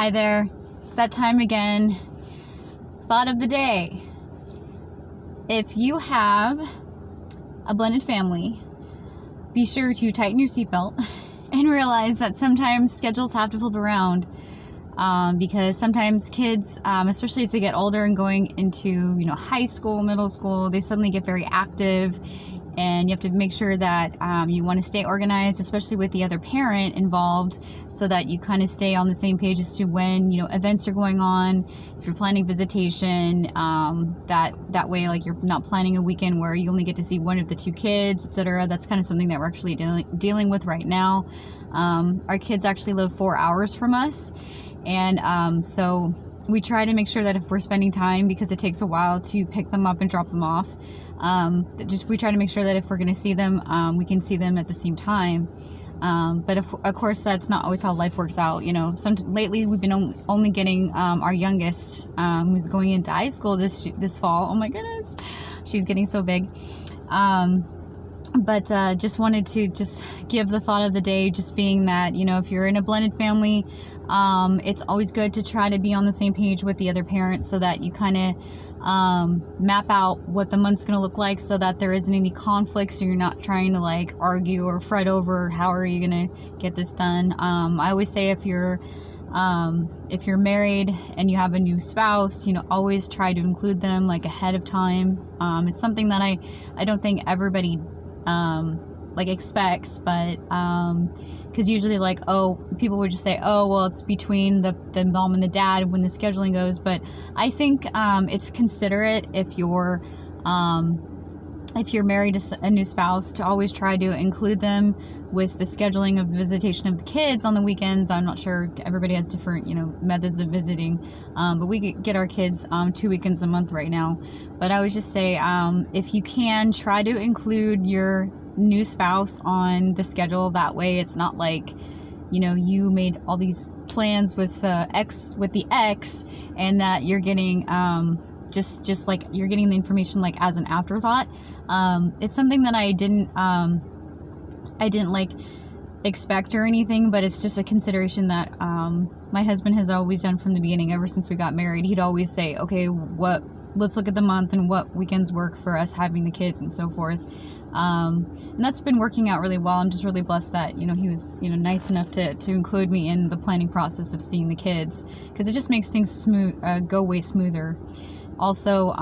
Hi there. It's that time again. Thought of the day. If you have a blended family, be sure to tighten your seatbelt and realize that sometimes schedules have to flip around because sometimes kids, especially as they get older and going into high school, middle school, they suddenly get very active. And you have to make sure that you want to stay organized, especially with the other parent involved, so that you kind of stay on the same page as to when events are going on. If you're planning visitation, that way, like, you're not planning a weekend where you only get to see one of the two kids, etc. That's kind of something that we're actually dealing with right now. Our kids actually live 4 hours from us, and so we try to make sure that if we're spending time, because it takes a while to pick them up and drop them off, we try to make sure that if we're going to see them, we can see them at the same time. But of course, that's not always how life works out. Lately we've been only getting our youngest, who's going into high school this fall. Oh my goodness, she's getting so big. But just wanted to just give the thought of the day, just being that, if you're in a blended family, it's always good to try to be on the same page with the other parents, so that you kind of map out what the month's going to look like, so that there isn't any conflicts, so you're not trying to argue or fret over how are you going to get this done. I always say if you're married and you have a new spouse, always try to include them ahead of time. It's something that I don't think everybody expects, but because usually people would just say, oh well, it's between the mom and the dad when the scheduling goes. But I think it's considerate if you're married to a new spouse, to always try to include them with the scheduling of the visitation of the kids on the weekends. I'm not sure, everybody has different methods of visiting, but we get our kids 2 weekends a month right now. But I would just say, if you can, try to include your new spouse on the schedule. That way it's not like you made all these plans with the ex, and that you're getting just like you're getting the information as an afterthought. It's something that I didn't expect or anything, but it's just a consideration that my husband has always done from the beginning. Ever since we got married, he'd always say, okay, let's look at the month and what weekends work for us having the kids and so forth. And that's been working out really well. I'm just really blessed that he was nice enough to include me in the planning process of seeing the kids, because it just makes things go way smoother. Also,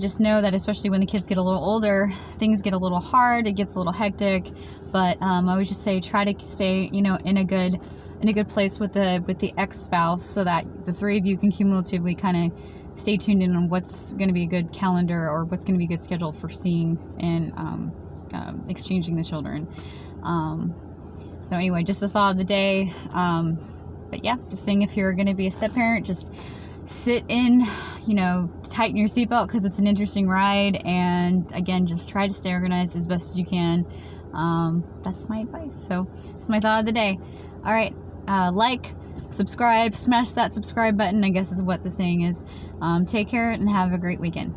just know that especially when the kids get a little older, things get a little hard, it gets a little hectic. But I would just say, try to stay in a good place with the ex-spouse, so that the three of you can cumulatively kind of stay tuned in on what's going to be a good calendar, or what's going to be a good schedule for seeing and exchanging the children. So anyway, just a thought of the day. But yeah, just saying, if you're going to be a step parent, just sit in, tighten your seatbelt, because it's an interesting ride. And again, just try to stay organized as best as you can. That's my advice. So just my thought of the day. All right. Subscribe, smash that subscribe button, I guess is what the saying is. Take care and have a great weekend.